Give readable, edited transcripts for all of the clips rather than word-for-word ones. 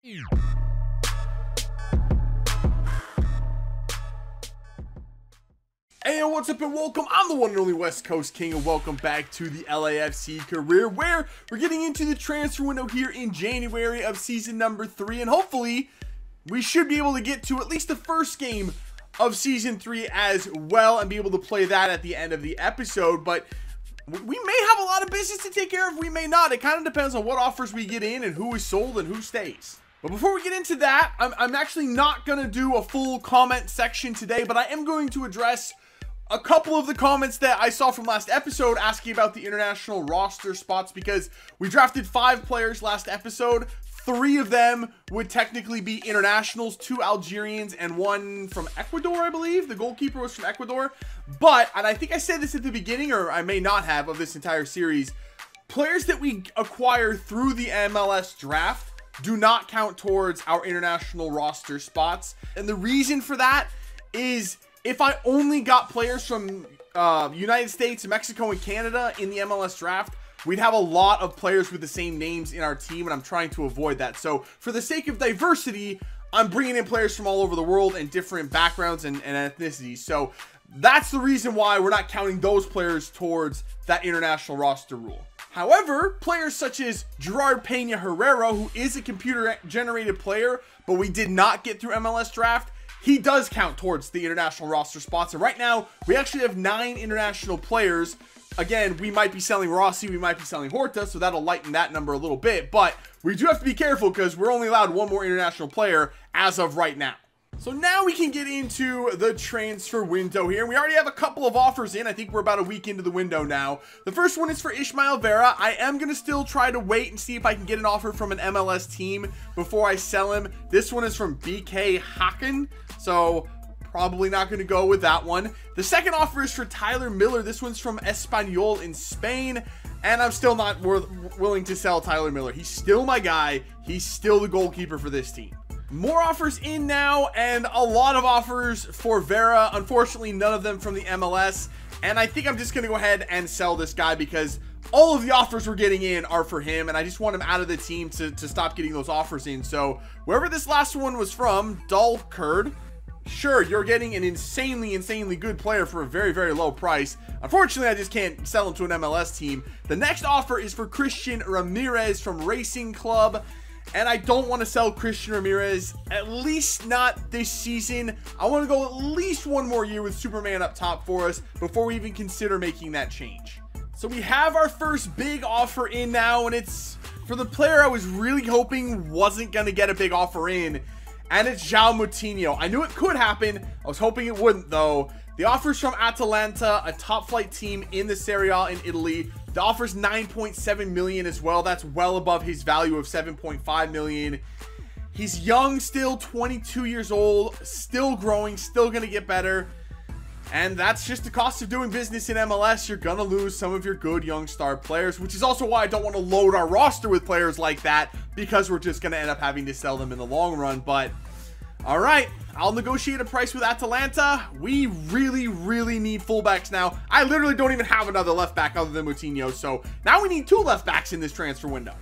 Hey, what's up and welcome. I'm the one and only West Coast King, and welcome back to the LAFC career, where we're getting into the transfer window here in January of season number 3, and hopefully we should be able to get to at least the first game of season 3 as well and be able to play that at the end of the episode. But we may have a lot of business to take care of, we may not. It kind of depends on what offers we get in and who is sold and who stays. But before we get into that, I'm actually not going to do a full comment section today, but I am going to address a couple of the comments that I saw from last episode asking about the international roster spots, because we drafted 5 players last episode. 3 of them would technically be internationals, 2 Algerians and 1 from Ecuador, I believe. The goalkeeper was from Ecuador. But, and I think I said this at the beginning, or I may not have, of this entire series, players that we acquire through the MLS draft do not count towards our international roster spots. And the reason for that is, if I only got players from United States, Mexico, and Canada in the MLS draft, we'd have a lot of players with the same names in our team, and I'm trying to avoid that. So for the sake of diversity, I'm bringing in players from all over the world and different backgrounds and ethnicities. So that's the reason why we're not counting those players towards that international roster rule. However, players such as Gerard Peña Herrera, who is a computer-generated player, but we did not get through MLS draft, he does count towards the international roster spots. And right now, we actually have 9 international players. Again, we might be selling Rossi, we might be selling Horta, so that'll lighten that number a little bit. But we do have to be careful because we're only allowed 1 more international player as of right now. So now we can get into the transfer window here. We already have a couple of offers in. I think we're about a week into the window now. The first one is for Ismael Vera. I am going to still try to wait and see if I can get an offer from an MLS team before I sell him. This one is from BK Haken, so probably not going to go with that one. The second offer is for Tyler Miller. This one's from Espanyol in Spain, and I'm still not willing to sell Tyler Miller. He's still my guy. He's still the goalkeeper for this team. More offers in now, and a lot of offers for Vera. Unfortunately, none of them from the MLS, and I think I'm just going to go ahead and sell this guy because all of the offers we're getting in are for him, and I just want him out of the team to stop getting those offers in. So wherever this last one was from, Lafc, sure, you're getting an insanely good player for a very low price. Unfortunately, I just can't sell him to an MLS team. The next offer is for Christian Ramirez from Racing Club, and I don't want to sell Christian Ramirez, at least not this season. I want to go at least 1 more year with Superman up top for us before we even consider making that change. So we have our first big offer in now, and it's for the player I was really hoping wasn't going to get a big offer in, and it's João Moutinho. I knew it could happen. I was hoping it wouldn't, though. The offer's from Atalanta, a top flight team in the Serie A in Italy. The offer's 9.7 million as well. That's well above his value of 7.5 million. He's young still, 22 years old, still growing, still going to get better. And that's just the cost of doing business in MLS. You're going to lose some of your good young star players, which is also why I don't want to load our roster with players like that, because we're just going to end up having to sell them in the long run. But all right, I'll negotiate a price with Atalanta. We really need fullbacks now. I literally don't even have another left back other than Moutinho, so now we need 2 left backs in this transfer window.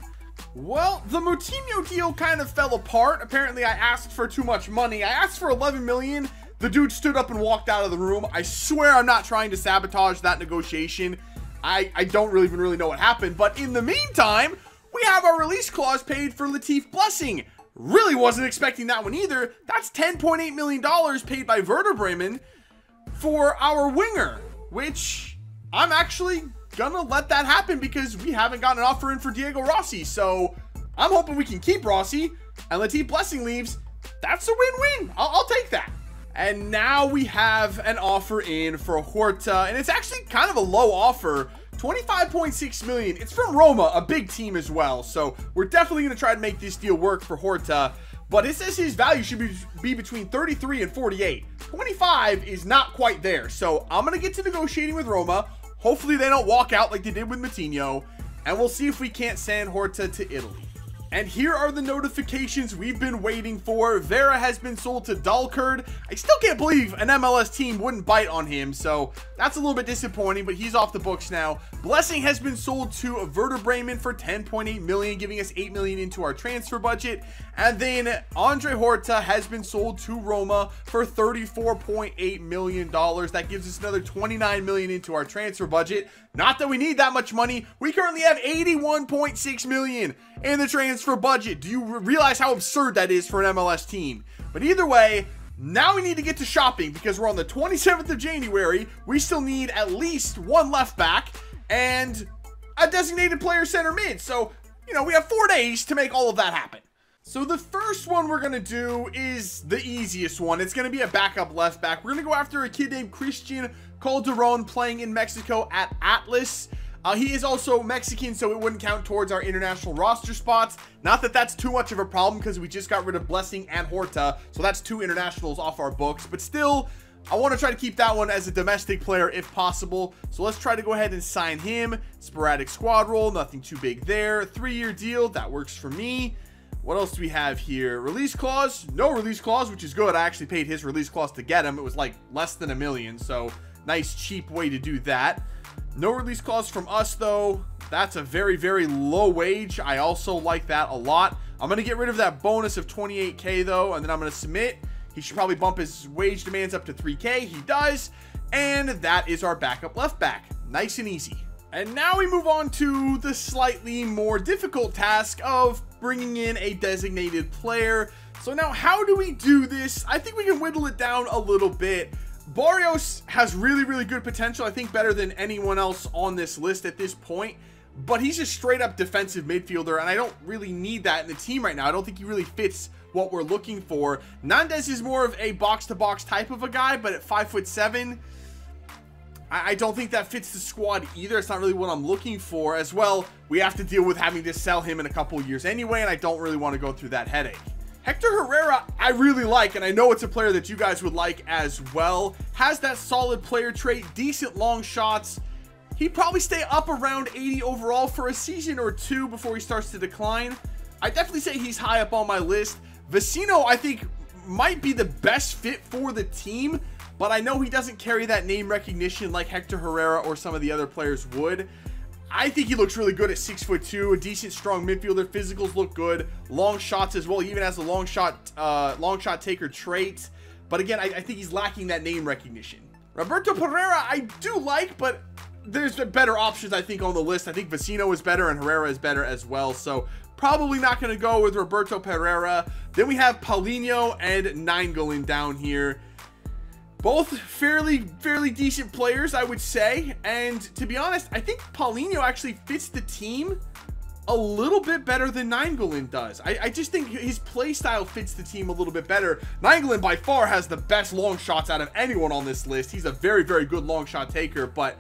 Well, the Moutinho deal kind of fell apart. Apparently, I asked for too much money. I asked for 11 million. The dude stood up and walked out of the room. I swear I'm not trying to sabotage that negotiation. I don't even really know what happened, but in the meantime, we have our release clause paid for Latif Blessing. Really wasn't expecting that one either. That's $10.8 million paid by Werder Bremen for our winger, which I'm actually gonna let that happen because we haven't gotten an offer in for Diego Rossi. So I'm hoping we can keep Rossi, and Latif Blessing leaves. That's a win-win. I'll take that. And now we have an offer in for Horta, and it's actually kind of a low offer. 25.6 million. It's from Roma, a big team as well. So we're definitely going to try to make this deal work for Horta. But it says his value should be between 33 and 48. 25 is not quite there. So I'm going to get to negotiating with Roma. Hopefully they don't walk out like they did with Moutinho. And we'll see if we can't send Horta to Italy. And here are the notifications we've been waiting for. Vera has been sold to Dalkurd. I still can't believe an MLS team wouldn't bite on him, so that's a little bit disappointing, but he's off the books now. Blessing has been sold to Werder Bremen for 10.8 million, giving us 8 million into our transfer budget. And then Andre Horta has been sold to Roma for $34.8 million. That gives us another 29 million into our transfer budget. Not that we need that much money. We currently have 81.6 million in the transfer budget. Do you realize how absurd that is for an MLS team? But either way, now we need to get to shopping because we're on the 27th of January. We still need at least one left back and a designated player center mid. So, you know, we have 4 days to make all of that happen. So the first one we're going to do is the easiest one. It's going to be a backup left back. We're going to go after a kid named Christian Calderon playing in Mexico at Atlas. He is also Mexican, so it wouldn't count towards our international roster spots. Not that that's too much of a problem because we just got rid of Blessing and Horta, so that's 2 internationals off our books. But still, I want to try to keep that one as a domestic player if possible. So let's try to go ahead and sign him. Sporadic squad role, nothing too big there. 3-year deal, that works for me. What else do we have here? Release clause, no release clause, which is good. I actually paid his release clause to get him. It was like less than $1 million, so nice cheap way to do that. No release clause from us though. That's a very, very low wage. I also like that a lot. I'm going to get rid of that bonus of 28K though, and then I'm going to submit. He should probably bump his wage demands up to 3K. He does. And that is our backup left back. Nice and easy. And now we move on to the slightly more difficult task of bringing in a designated player. So now how do we do this? I think we can whittle it down a little bit. Barrios has really, really good potential. I think better than anyone else on this list at this point. But he's a straight up defensive midfielder, and I don't really need that in the team right now. I don't think he really fits what we're looking for. Nandez is more of a box-to-box type of a guy, but at 5'7", I don't think that fits the squad either. It's not really what I'm looking for. As well, we have to deal with having to sell him in a couple of years anyway, and I don't really want to go through that headache. Hector Herrera, I really like, and I know it's a player that you guys would like as well. Has that solid player trait, decent long shots. He'd probably stay up around 80 overall for a season or 2 before he starts to decline. I definitely say he's high up on my list. Vecino, I think, might be the best fit for the team, but I know he doesn't carry that name recognition like Hector Herrera or some of the other players would. I think he looks really good at 6'2", a decent strong midfielder. Physicals look good, long shots as well. He even has a long shot taker trait. But again, I think he's lacking that name recognition. Roberto Pereira, I do like, but there's better options I think on the list. I think Vecino is better and Herrera is better as well. So probably not going to go with Roberto Pereira. Then we have Paulinho and Nainggolan down here. Both fairly decent players, I would say. And to be honest, I think Paulinho actually fits the team a little bit better than Nainggolan does. I just think his play style fits the team a little bit better. Nainggolan by far has the best long shots out of anyone on this list. He's a very, very good long shot taker, but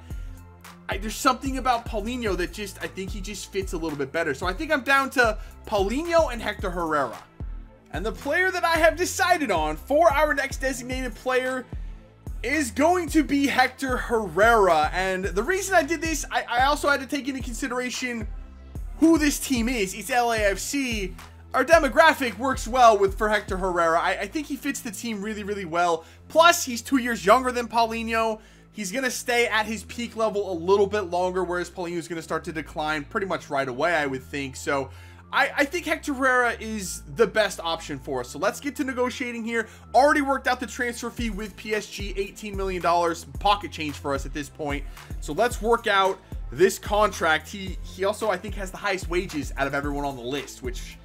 there's something about Paulinho that I think he just fits a little bit better. So I think I'm down to Paulinho and Hector Herrera. And the player that I have decided on for our next designated player is going to be Hector Herrera. And the reason I did this, I also had to take into consideration who this team is. It's LAFC. Our demographic works well for Hector Herrera. I think he fits the team really, really well. Plus, he's 2 years younger than Paulinho. He's going to stay at his peak level a little bit longer, whereas Paulinho is going to start to decline pretty much right away, I would think. So I think Hector Herrera is the best option for us. So let's get to negotiating here. Already worked out the transfer fee with PSG, $18 million, pocket change for us at this point. So let's work out this contract. He also, I think, has the highest wages out of everyone on the list, which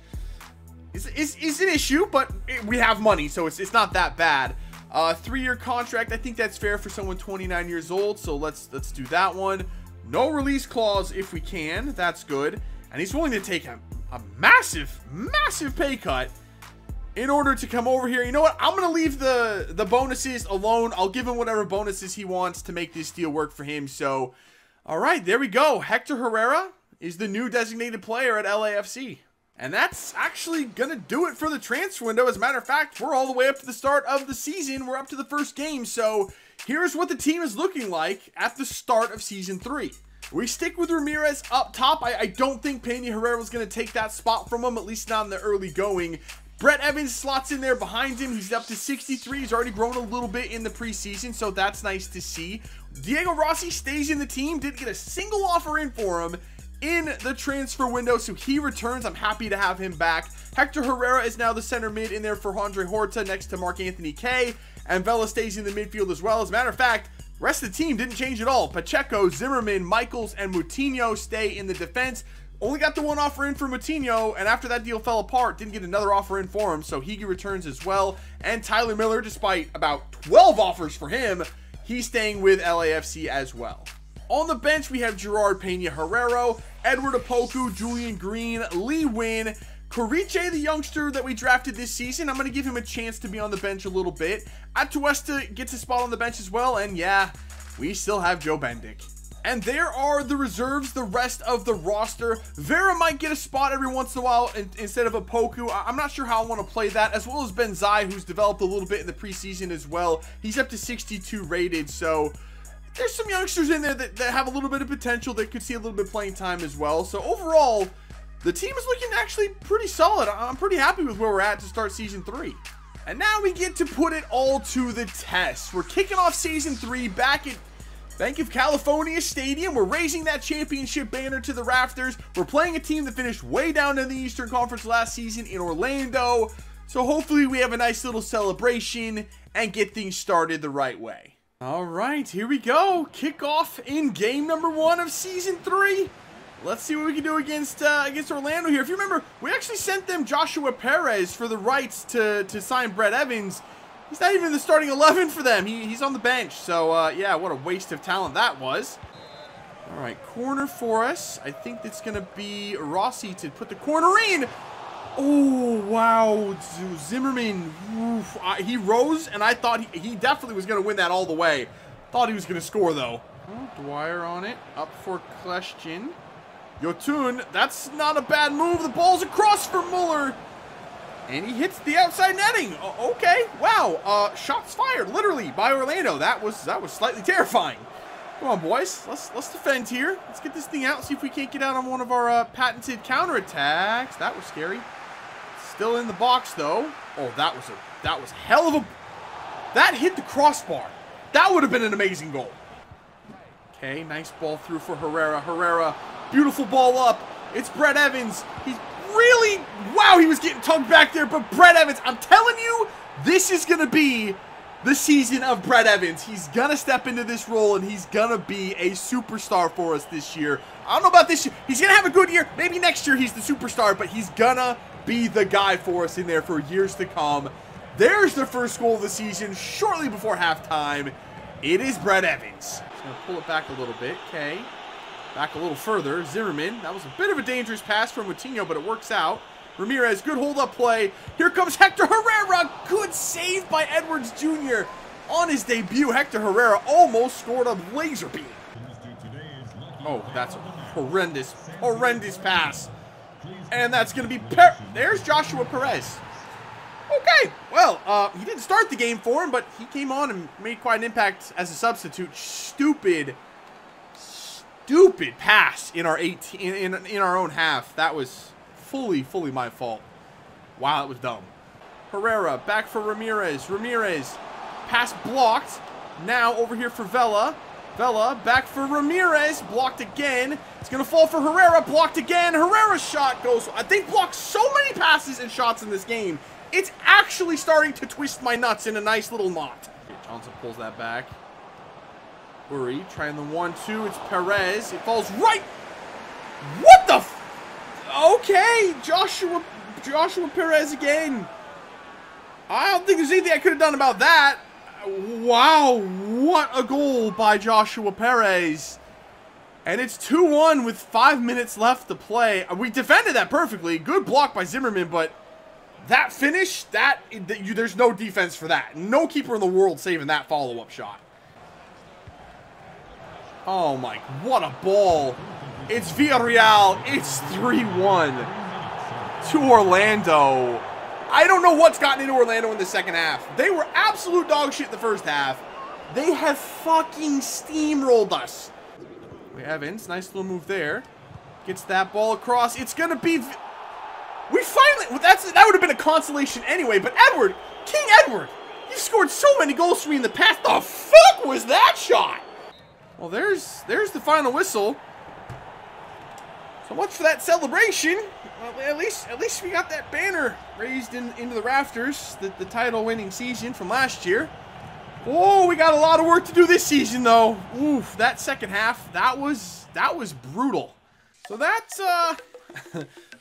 is an issue, but we have money, so it's not that bad. 3-year contract, I think that's fair for someone 29 years old, so let's do that one. No release clause if we can. That's good. And he's willing to take a massive pay cut in order to come over here. You know what? I'm going to leave the bonuses alone. I'll give him whatever bonuses he wants to make this deal work for him. So, all right, there we go. Hector Herrera is the new designated player at LAFC. And that's actually going to do it for the transfer window. As a matter of fact, we're all the way up to the start of the season. We're up to the first game. So here's what the team is looking like at the start of Season 3. We stick with Ramirez up top. I don't think Peña Herrera was going to take that spot from him, at least not in the early going. Brett Evans slots in there behind him. He's up to 63. He's already grown a little bit in the preseason, so that's nice to see. Diego Rossi stays in the team. Didn't get a single offer in for him in the transfer window, so he returns. I'm happy to have him back. Hector Herrera is now the center mid in there for Andre Horta next to Mark Anthony K, and Vela stays in the midfield as well. As a matter of fact, the rest of the team didn't change at all. Pacheco, Zimmerman, Michaels, and Moutinho stay in the defense. Only got the one offer in for Moutinho, and after that deal fell apart, didn't get another offer in for him, so Higuaín returns as well. And Tyler Miller, despite about 12 offers for him, he's staying with LAFC as well. On the bench, we have Gerard Peña Herrera, Edward Opoku, Julian Green, Lee Win, Coriche, the youngster that we drafted this season. I'm going to give him a chance to be on the bench a little bit. Atuesta gets a spot on the bench as well, and yeah, we still have Joe Bendick. And there are the reserves, the rest of the roster. Vera might get a spot every once in a while instead of Opoku. I'm not sure how I want to play that, as well as Benzai, who's developed a little bit in the preseason as well. He's up to 62 rated, so there's some youngsters in there that have a little bit of potential that could see a little bit of playing time as well. So overall, the team is looking actually pretty solid. I'm pretty happy with where we're at to start Season 3. And now we get to put it all to the test. We're kicking off Season 3 back at Bank of California Stadium. We're raising that championship banner to the rafters. We're playing a team that finished way down in the Eastern Conference last season in Orlando. So hopefully we have a nice little celebration and get things started the right way. All right, here we go. Kickoff in game number 1 of Season 3. Let's see what we can do against Orlando here. If you remember, we actually sent them Joshua Perez for the rights to sign Brett Evans. He's not even in the starting 11 for them. He's on the bench. So, yeah, what a waste of talent that was. All right, corner for us. I think it's going to be Rossi to put the corner in. Oh, wow. Zimmerman. Oof. He rose, and I thought he definitely was going to win that all the way. Thought he was going to score, though. Oh, Dwyer on it. Up for Kleshkin. Yotun. That's not a bad move. The ball's across for Muller. And he hits the outside netting. Okay, wow. Shots fired, literally, by Orlando. That was slightly terrifying. Come on, boys. Let's defend here. Let's get this thing out. See if we can't get out on one of our patented counterattacks. That was scary. Still in the box though. Oh, that was hell of a. That hit the crossbar. That would have been an amazing goal. Okay, nice ball through for Herrera. Herrera, beautiful ball up. It's Brett Evans. He's really, wow, he was getting tugged back there, but Brett Evans, I'm telling you, this is going to be the season of Brett Evans. He's going to step into this role, and he's going to be a superstar for us this year. I don't know about this year. He's going to have a good year. Maybe next year he's the superstar, but he's going to be the guy for us in there for years to come. There's the first goal of the season shortly before halftime. It is Brett Evans. He's going to pull it back a little bit. Okay. Back a little further. Zimmerman. That was a bit of a dangerous pass from Moutinho, but it works out. Ramirez, good hold-up play. Here comes Hector Herrera. Good save by Edwards Jr. On his debut, Hector Herrera almost scored a laser beam. Oh, that's a horrendous pass. And that's going to be... There's Joshua Perez. Okay, well, he didn't start the game for him, but he came on and made quite an impact as a substitute. Stupid pass in our in our own half. That was fully my fault. Wow, that was dumb. Herrera back for Ramirez. Ramirez, pass blocked. Now over here for Vela. Vela back for Ramirez, blocked again. It's gonna fall for Herrera, blocked again. Herrera's shot goes. They've blocked so many passes and shots in this game. It's actually starting to twist my nuts in a nice little knot. Johnson pulls that back. Uri trying the 1-2. It's Perez. It falls right. What the f... Okay, Joshua Perez again. I don't think there's anything I could have done about that. Wow, what a goal by Joshua Perez. And it's 2-1 with 5 minutes left to play. We defended that perfectly. Good block by Zimmerman, but that finish, there's no defense for that. No keeper in the world saving that follow-up shot. Oh my, what a ball. It's Villarreal. It's 3-1 to Orlando. I don't know what's gotten into Orlando in the second half. They were absolute dog shit in the first half. They have fucking steamrolled us. Evans, nice little move there. Gets that ball across. It's going to be... We finally... Well, that would have been a consolation anyway, but Edward, King Edward, you've scored so many goals for me in the past. The fuck was that shot? Well, there's the final whistle. So much for that celebration. Well, at least we got that banner raised into the rafters. The title-winning season from last year. Oh, we got a lot of work to do this season, though. Oof, that second half, that was brutal. So that's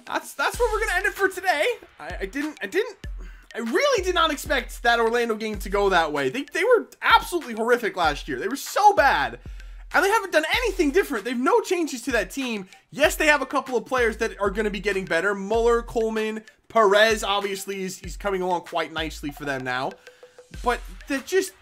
that's where we're gonna end it for today. I really did not expect that Orlando game to go that way. They were absolutely horrific last year. They were so bad. And they haven't done anything different. They have no changes to that team. Yes, they have a couple of players that are going to be getting better. Muller, Coleman, Perez, obviously, he's coming along quite nicely for them now. But that just...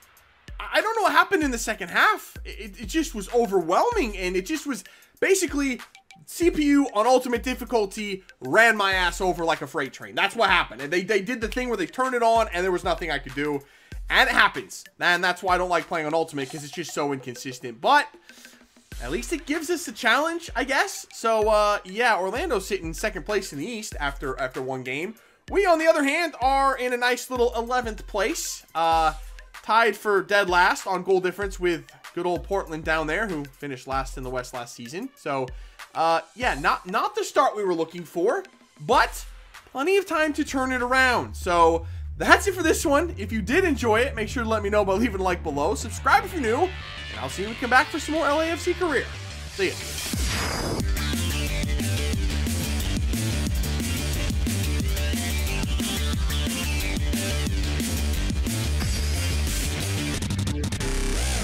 I don't know what happened in the second half. It just was overwhelming. And it just was basically... CPU on ultimate difficulty ran my ass over like a freight train. That's what happened. And they did the thing where they turned it on and there was nothing I could do. And it happens. And that's why I don't like playing on ultimate, because it's just so inconsistent. But at least it gives us a challenge, I guess. So, yeah, Orlando's sitting second place in the East after one game. We, on the other hand, are in a nice little 11th place. Tied for dead last on goal difference with good old Portland down there, who finished last in the West last season. So, yeah, not the start we were looking for, but plenty of time to turn it around. So that's it for this one. If you did enjoy it, make sure to let me know by leaving a like below. Subscribe if you're new, and I'll see you when we come back for some more LAFC career. See ya.